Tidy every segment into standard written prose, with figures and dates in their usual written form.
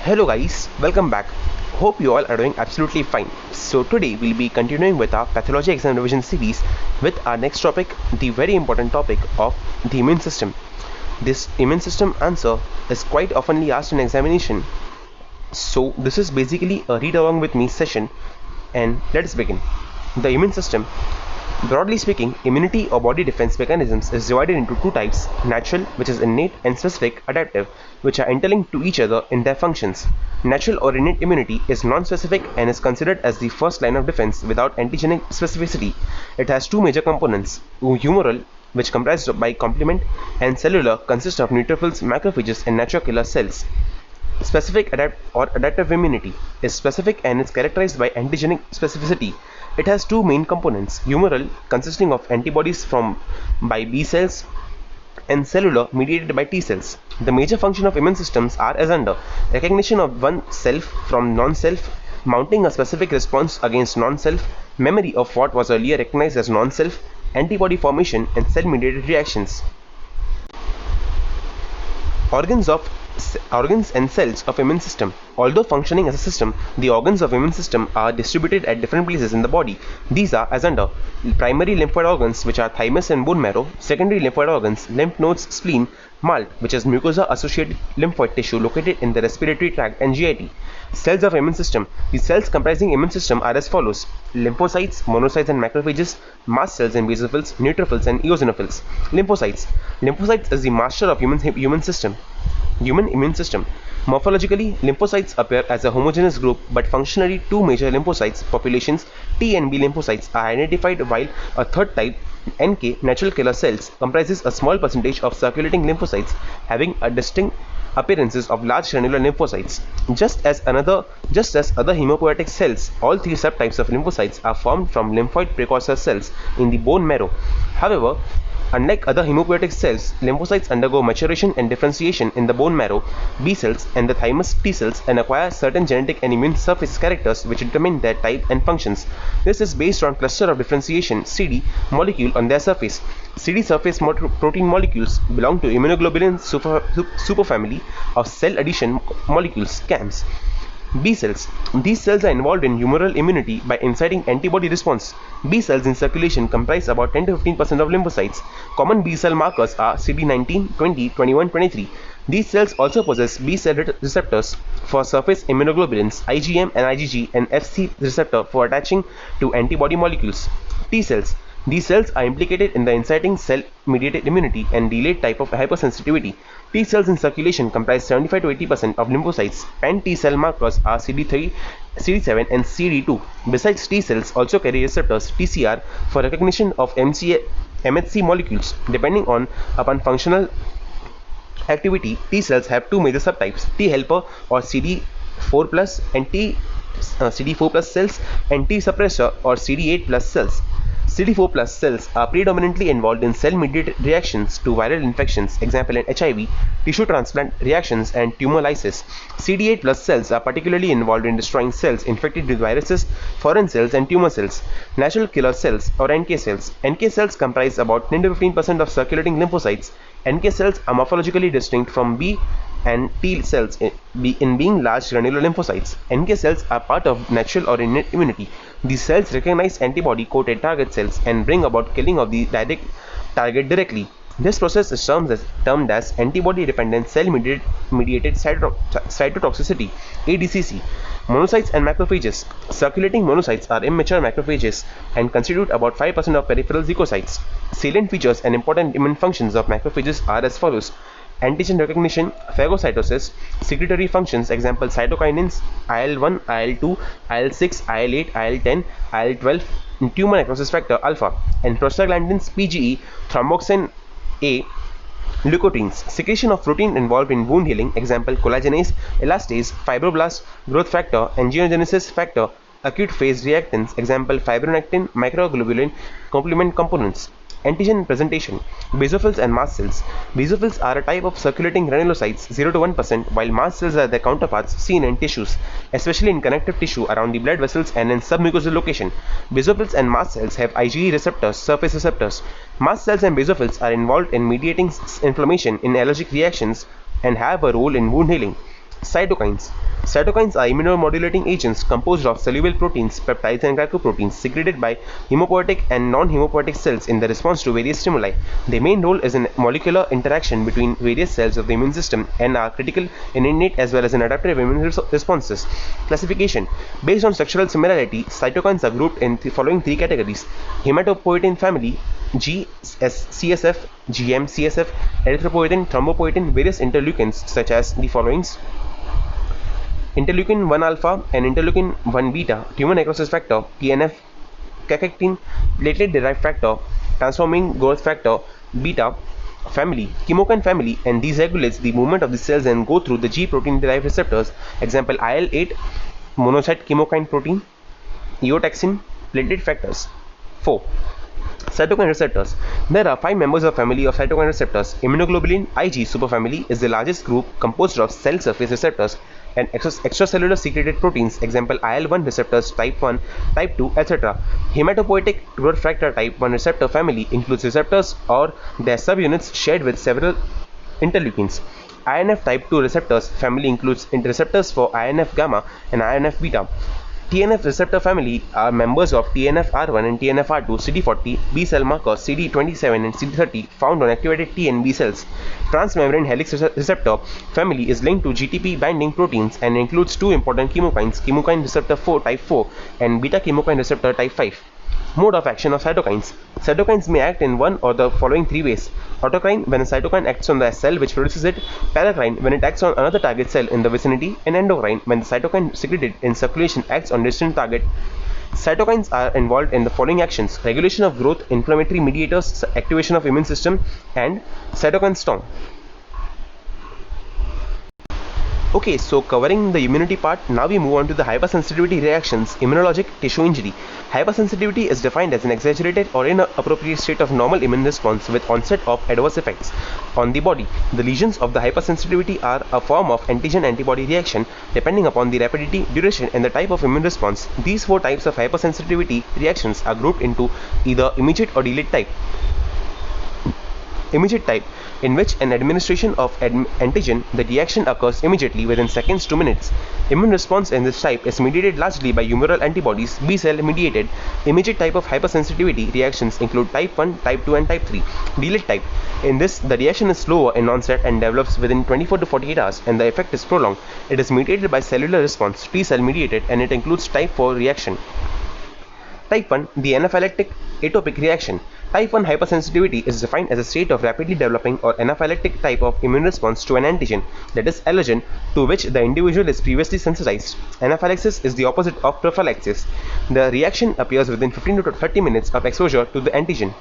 Hello guys, welcome back. Hope you all are doing absolutely fine. So today we'll be continuing with our pathology exam revision series with our next topic, the very important topic of the immune system. This immune system answer is quite oftenly asked in examination. So this is basically a read along with me session, and let's begin. The immune system. Broadly speaking, immunity or body defense mechanisms is divided into two types: natural, which is innate, and specific, adaptive, which are interlinked to each other in their functions. Natural or innate immunity is non-specific and is considered as the first line of defense without antigenic specificity. It has two major components: humoral, which comprised by complement, and cellular, consists of neutrophils, macrophages, and natural killer cells. Specific adaptive immunity is specific and is characterized by antigenic specificity. It has two main components: humoral, consisting of antibodies by B cells, and cellular, mediated by T cells. The major function of immune systems are as under: recognition of one self from non-self, mounting a specific response against non-self, memory of what was earlier recognized as non-self, antibody formation, and cell-mediated reactions. Organs and cells of immune system. Although functioning as a system, the organs of immune system are distributed at different places in the body. These are as under: primary lymphoid organs, which are thymus and bone marrow; secondary lymphoid organs, lymph nodes, spleen; MALT, which is mucosa associated lymphoid tissue located in the respiratory tract; and GIT. Cells of immune system. The cells comprising immune system are as follows: lymphocytes, monocytes and macrophages; mast cells and basophils; neutrophils and eosinophils. Lymphocytes is the master of human immune system. Morphologically, lymphocytes appear as a homogeneous group, but functionally two major lymphocytes populations, T and B lymphocytes, are identified, while a third type, NK, natural killer cells, comprises a small percentage of circulating lymphocytes, having a distinct appearances of large granular lymphocytes. Just as other hemopoietic cells, all three subtypes of lymphocytes are formed from lymphoid precursor cells in the bone marrow. However, unlike other hemopoietic cells, lymphocytes undergo maturation and differentiation in the bone marrow, B cells, and the thymus, T cells, and acquire certain genetic and immune surface characters which determine their type and functions. This is based on cluster of differentiation CD molecule on their surface. CD surface protein molecules belong to immunoglobulin superfamily of cell adhesion molecules, CAMs. B cells. These cells are involved in humoral immunity by inciting antibody response. B cells in circulation comprise about 10 to 15% of lymphocytes. Common B cell markers are CD19, 20, 21, 23. These cells also possess B cell receptors for surface immunoglobulins, IgM and IgG, and Fc receptor for attaching to antibody molecules. T cells. These cells are implicated in the inciting cell-mediated immunity and delayed type of hypersensitivity. T cells in circulation comprise 75 to 80% of lymphocytes. Pan T cell markers are CD3, CD7, and CD2. Besides, T cells also carry receptors TCR for recognition of MHC molecules. Depending upon functional activity, T cells have two major subtypes: T helper or CD4 plus and CD4 plus cells, and T suppressor or CD8 plus cells. CD4 plus cells are predominantly involved in cell-mediated reactions to viral infections, example in HIV, tissue transplant reactions, and tumor lysis. CD8 plus cells are particularly involved in destroying cells infected with viruses, foreign cells, and tumor cells. Natural killer cells or NK cells. NK cells comprise about 10 to 15% of circulating lymphocytes. NK cells are morphologically distinct from B and T cells in being large granular lymphocytes. NK cells are part of natural or innate immunity. These cells recognize antibody-coated target cells and bring about killing of the target directly. This process is termed as antibody-dependent cell-mediated cytotoxicity, ADCC. Monocytes and macrophages. Circulating monocytes are immature macrophages and constitute about 5% of peripheral leukocytes. Salient features and important immune functions of macrophages are as follows: antigen recognition, phagocytosis, secretory functions, example cytokinins, IL-1, IL-2, IL-6, IL-8, IL-10, IL-12, tumor necrosis factor alpha, and prostaglandins, PGE, thromboxane A, leukotrienes. Secretion of protein involved in wound healing, example collagenase, elastase, fibroblast growth factor, angiogenesis factor, acute phase reactants, example fibronectin, microglobulin, complement components. Antigen presentation. Basophils and mast cells. Basophils are a type of circulating granulocytes, 0 to 1%, while mast cells are their counterparts seen in tissues, especially in connective tissue around the blood vessels and in submucosal location. Basophils and mast cells have IgE receptors, surface receptors. Mast cells and basophils are involved in mediating inflammation in allergic reactions and have a role in wound healing. Cytokines. Cytokines are immunomodulating agents composed of soluble proteins, peptides, and glycoproteins secreted by hemopoietic and non-hemopoietic cells in the response to various stimuli. Their main role is in molecular interaction between various cells of the immune system and are critical in innate as well as in adaptive immune responses. Classification. Based on structural similarity, cytokines are grouped in the following three categories: hematopoietin family, CSF, GM, CSF, erythropoietin, thrombopoietin, various interleukins such as the following: interleukin 1 alpha and interleukin 1 beta, tumor necrosis factor, TNF, cachectin, platelet derived factor, transforming growth factor, beta family, chemokine family, and these regulates the movement of the cells and go through the G protein derived receptors. Example: IL-8, monocyte chemokine protein, eotaxin, platelet factors. 4. Cytokine receptors. There are 5 members of family of cytokine receptors. Immunoglobulin Ig superfamily is the largest group composed of cell surface receptors and extracellular secreted proteins. Example: IL-1 receptors type 1, type 2, etc. Hematopoietic growth factor type 1 receptor family includes receptors or their subunits shared with several interleukins. INF type 2 receptors family includes receptors for INF gamma and INF beta. TNF receptor family are members of TNF-R1 and TNF-R2, CD40, B cell markers CD27 and CD30 found on activated T and B cells. Transmembrane helix receptor family is linked to GTP binding proteins and includes two important chemokines: chemokine receptor 4 type 4 and beta chemokine receptor type 5. Mode of action of cytokines. Cytokines may act in one or the following three ways: autocrine, when a cytokine acts on the cell which produces it; paracrine, when it acts on another target cell in the vicinity; and endocrine, when the cytokine secreted in circulation acts on distant target. Cytokines are involved in the following actions: regulation of growth, inflammatory mediators, activation of immune system, and cytokine storm. Okay, so covering the immunity part, now we move on to the hypersensitivity reactions, immunologic tissue injury. Hypersensitivity is defined as an exaggerated or inappropriate state of normal immune response with onset of adverse effects on the body. The lesions of the hypersensitivity are a form of antigen-antibody reaction depending upon the rapidity, duration, and the type of immune response. These four types of hypersensitivity reactions are grouped into either immediate or delayed type. Immediate type, in which an administration of antigen, the reaction occurs immediately within seconds to minutes. Immune response in this type is mediated largely by humoral antibodies, B cell mediated. Immediate type of hypersensitivity reactions include type 1, type 2, and type 3. Delayed type, in this the reaction is slower in onset and develops within 24 to 48 hours and the effect is prolonged. It is mediated by cellular response, T cell mediated, and it includes type 4 reaction. Type 1, the anaphylactic atopic reaction. Type 1 hypersensitivity is defined as a state of rapidly developing or anaphylactic type of immune response to an antigen, that is allergen, to which the individual is previously sensitized. Anaphylaxis is the opposite of prophylaxis. The reaction appears within 15 to 30 minutes of exposure to the antigen.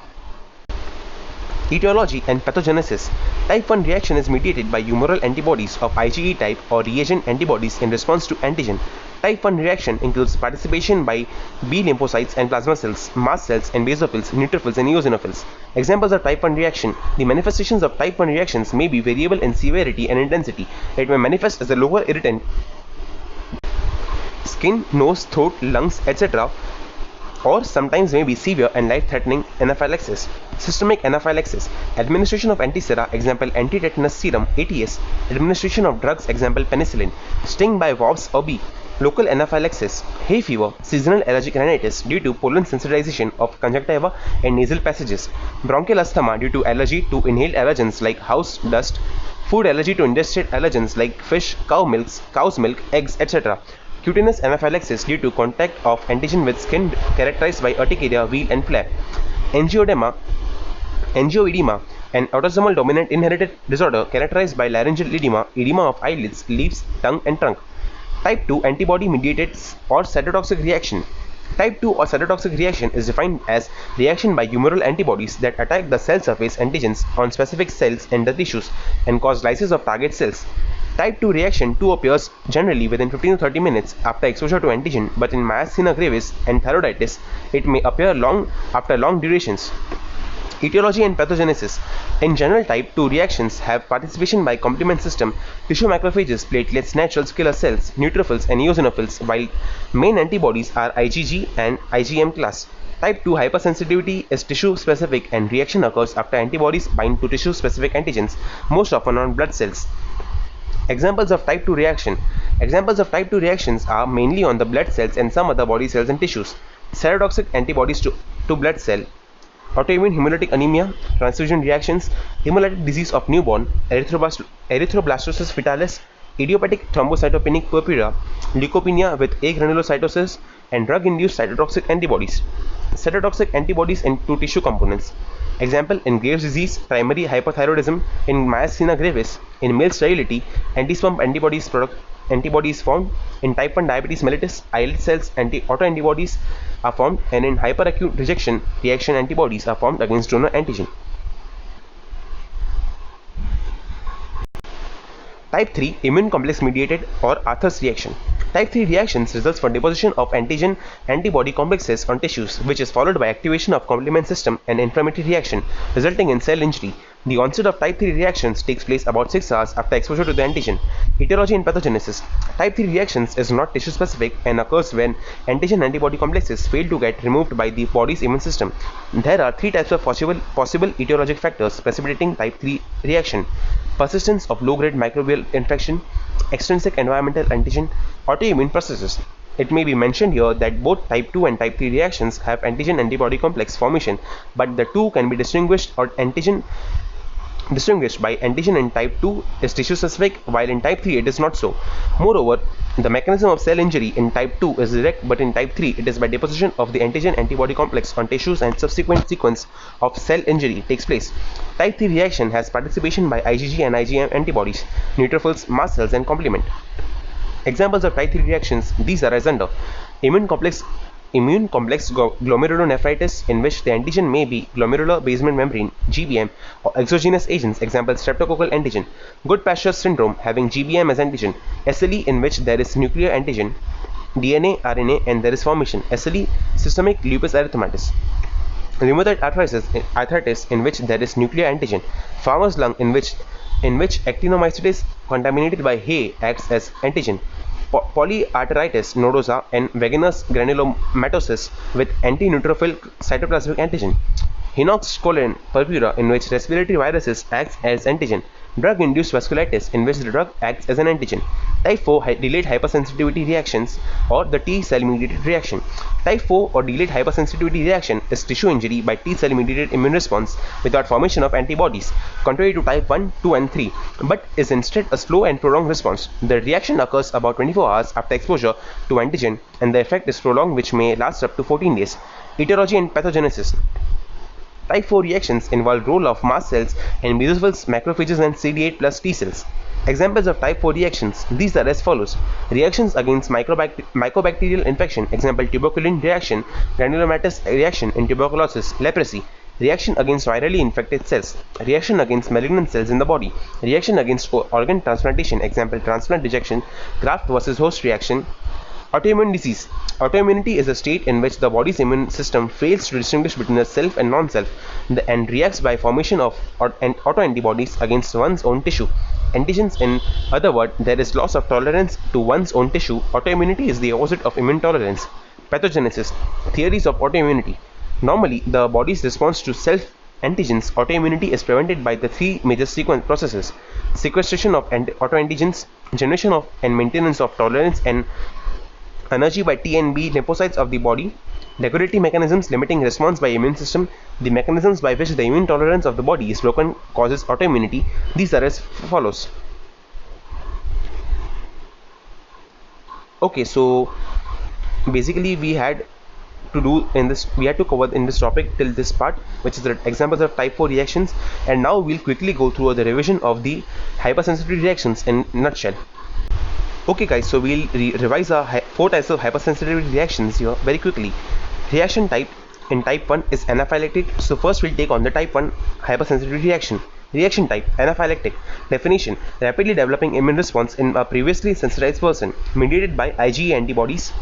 Etiology and pathogenesis. Type 1 reaction is mediated by humoral antibodies of IgE type or reagent antibodies in response to antigen. Type 1 reaction includes participation by B lymphocytes and plasma cells, mast cells and basophils, neutrophils and eosinophils. Examples of type 1 reaction. The manifestations of type 1 reactions may be variable in severity and intensity. It may manifest as a local irritant, skin, nose, throat, lungs, etc., or sometimes may be severe and life-threatening anaphylaxis. Systemic anaphylaxis. Administration of antisera, example antitetanus serum, ATS. Administration of drugs, example penicillin. Sting by wasps or bee. Local anaphylaxis. Hay fever, seasonal allergic rhinitis due to pollen sensitization of conjunctiva and nasal passages. Bronchial asthma due to allergy to inhaled allergens like house dust. Food allergy to ingested allergens like fish, cow's milk, eggs, etc. Cutaneous anaphylaxis due to contact of antigen with skin characterized by urticaria, wheal, and flare. Angioedema, an autosomal dominant inherited disorder characterized by laryngeal edema, edema of eyelids, leaves, tongue, and trunk. Type 2 antibody-mediated or cytotoxic reaction. Type 2 or cytotoxic reaction is defined as reaction by humoral antibodies that attack the cell surface antigens on specific cells and the tissues and cause lysis of target cells. Type 2 reaction 2 appears generally within 15 to 30 minutes after exposure to antigen, but in myasthenia gravis and thyroiditis, it may appear after long durations. Etiology and pathogenesis. In general, type 2 reactions have participation by complement system, tissue macrophages, platelets, natural killer cells, neutrophils, and eosinophils, while main antibodies are IgG and IgM class. Type 2 hypersensitivity is tissue specific and reaction occurs after antibodies bind to tissue specific antigens, most often on blood cells. Examples of type 2 reaction. Examples of type 2 reactions are mainly on the blood cells and some other body cells and tissues. Cytotoxic antibodies to blood cell, autoimmune hemolytic anemia, transfusion reactions, hemolytic disease of newborn, erythroblastosis fetalis, idiopathic thrombocytopenic purpura, leukopenia with agranulocytosis, and drug-induced cytotoxic antibodies. Cytotoxic antibodies to tissue components. Example in Graves' disease, primary hypothyroidism, in myasthenia gravis, in male sterility, anti-spump antibodies found in type 1 diabetes mellitus, islet cells autoantibodies are formed, and in hyperacute reaction antibodies are formed against donor antigen. Type 3 immune complex mediated or Arthur's reaction. Type 3 reactions results from deposition of antigen antibody complexes on tissues, which is followed by activation of complement system and inflammatory reaction, resulting in cell injury. The onset of type 3 reactions takes place about 6 hours after exposure to the antigen. Etiology and pathogenesis. Type 3 reactions is not tissue specific and occurs when antigen antibody complexes fail to get removed by the body's immune system. There are 3 types of possible etiologic factors precipitating type 3 reaction: persistence of low-grade microbial infection, extrinsic environmental antigen, autoimmune processes. It may be mentioned here that both type 2 and type 3 reactions have antigen antibody complex formation, but the two can be distinguished by antigen in type 2 is tissue specific, while in type 3 it is not so. Moreover, the mechanism of cell injury in type 2 is direct, but in type 3 it is by deposition of the antigen antibody complex on tissues and subsequent sequence of cell injury takes place. Type 3 reaction has participation by IgG and IgM antibodies, neutrophils, mast cells, and complement. Examples of type 3 reactions, these are as under: immune complex glomerulonephritis, in which the antigen may be glomerular basement membrane (GBM) or exogenous agents, example streptococcal antigen. Goodpasture syndrome, having GBM as antigen. SLE, in which there is nuclear antigen, DNA, RNA, and there is formation. SLE, systemic lupus erythematosus. Rheumatoid arthritis, in which there is nuclear antigen. Farmer's lung, in which actinomycetes contaminated by hay acts as antigen. Polyarteritis nodosa and vaginous granulomatosis with anti-neutrophil cytoplasmic antigen. Hinox colon purpura, in which respiratory viruses acts as antigen. Drug-induced vasculitis, in which the drug acts as an antigen. Type 4 delayed hypersensitivity reactions, or the T cell mediated reaction. Type 4 or delayed hypersensitivity reaction is tissue injury by T cell mediated immune response without formation of antibodies, contrary to type 1, 2, and 3, but is instead a slow and prolonged response. The reaction occurs about 24 hours after exposure to antigen, and the effect is prolonged, which may last up to 14 days. Etiology and pathogenesis. Type 4 reactions involve role of mast cells and basophils, macrophages, and CD8 plus T cells. Examples of type 4 reactions, these are as follows: reactions against mycobacterial infection, example tuberculin reaction, granulomatous reaction in tuberculosis, leprosy. Reaction against virally infected cells, reaction against malignant cells in the body, reaction against organ transplantation, example transplant rejection, graft versus host reaction. Autoimmune disease. Autoimmunity is a state in which the body's immune system fails to distinguish between the self and non-self and reacts by formation of autoantibodies against one's own tissue. Antigens, in other words, there is loss of tolerance to one's own tissue. Autoimmunity is the opposite of immune tolerance. Pathogenesis. Theories of autoimmunity. Normally, the body's response to self-antigens. Autoimmunity is prevented by the three major sequence processes: sequestration of autoantigens, generation of and maintenance of tolerance and energy by T and B lymphocytes of the body, regulatory mechanisms limiting response by immune system. The mechanisms by which the immune tolerance of the body is broken causes autoimmunity. These are as follows. Okay, so basically we had to cover in this topic till this part, which is the examples of type 4 reactions, and now we'll quickly go through the revision of the hypersensitivity reactions in nutshell. Okay guys, so we'll revise our 4 types of hypersensitivity reactions here very quickly. Reaction type in type 1 is anaphylactic. So first we'll take on the type 1 hypersensitivity reaction. Reaction type anaphylactic. Definition: rapidly developing immune response in a previously sensitized person, mediated by IgE antibodies.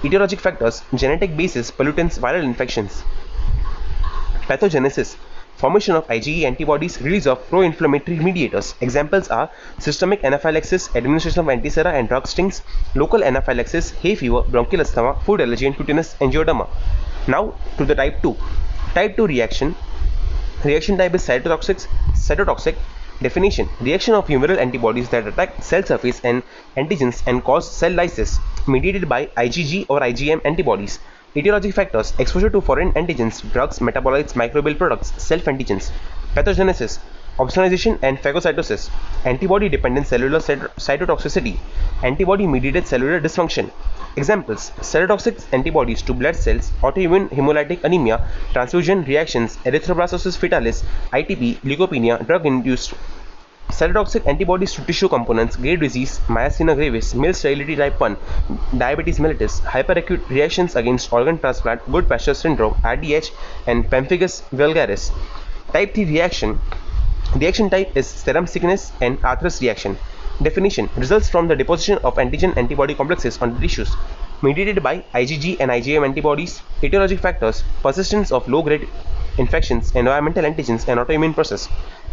Etiologic factors: genetic basis, pollutants, viral infections. Pathogenesis: formation of IgE antibodies, release of pro-inflammatory mediators. Examples are systemic anaphylaxis, administration of antisera and drug stings, local anaphylaxis, hay fever, bronchial asthma, food allergy, and cutaneous angioedema. Now to the type 2. Type 2 reaction. Reaction type is cytotoxic. Definition: reaction of humoral antibodies that attack cell surface and antigens and cause cell lysis, mediated by IgG or IgM antibodies. Etiologic factors: exposure to foreign antigens, drugs, metabolites, microbial products, self-antigens. Pathogenesis: opsonization and phagocytosis, antibody-dependent cellular cytotoxicity, antibody-mediated cellular dysfunction. Examples: cytotoxic antibodies to blood cells, autoimmune hemolytic anemia, transfusion reactions, erythroblastosis fetalis, ITP, leukopenia, drug-induced cytotoxic antibodies to tissue components, Gray disease, myasthenia gravis, male sterility type 1, diabetes mellitus, hyperacute reactions against organ transplant, Goodpasture syndrome, RDH, and pemphigus vulgaris. Type 3 reaction type is serum sickness and arthritis reaction. Definition: results from the deposition of antigen antibody complexes on the tissues, mediated by IgG and IgM antibodies. Etiologic factors: persistence of low-grade infections, environmental antigens, and autoimmune process.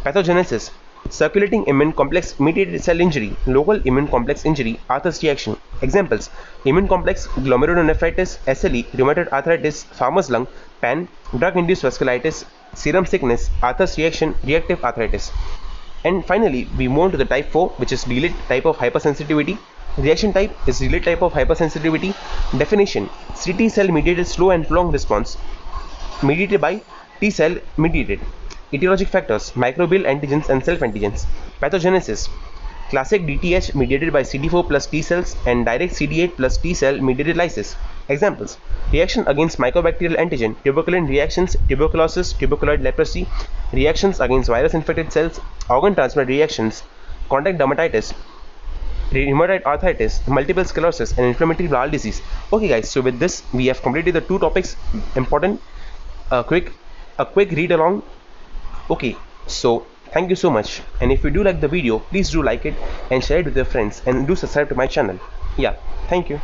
Pathogenesis: circulating immune complex mediated cell injury, local immune complex injury, arthritis reaction. Examples: immune complex glomerulonephritis, SLE, rheumatoid arthritis, farmer's lung, PAN, drug-induced vasculitis, serum sickness, arthritis reaction, reactive arthritis. And finally, we move on to the type 4, which is delayed type of hypersensitivity. Reaction type is delayed type of hypersensitivity. Definition: CT cell mediated slow and prolonged response, mediated by T cell mediated. Etiologic factors: microbial antigens and self-antigens. Pathogenesis: classic DTH mediated by CD4 plus T cells and direct CD8 plus T cell mediated lysis. Examples: reaction against mycobacterial antigen, tuberculin reactions, tuberculosis, tuberculoid leprosy, reactions against virus infected cells, organ transplant reactions, contact dermatitis, rheumatoid arthritis, multiple sclerosis, and inflammatory bowel disease. Okay guys, so with this we have completed the 2 topics important. A quick read along. Okay, so thank you so much, and if you do like the video, please do like it and share it with your friends, and do subscribe to my channel. Yeah, thank you.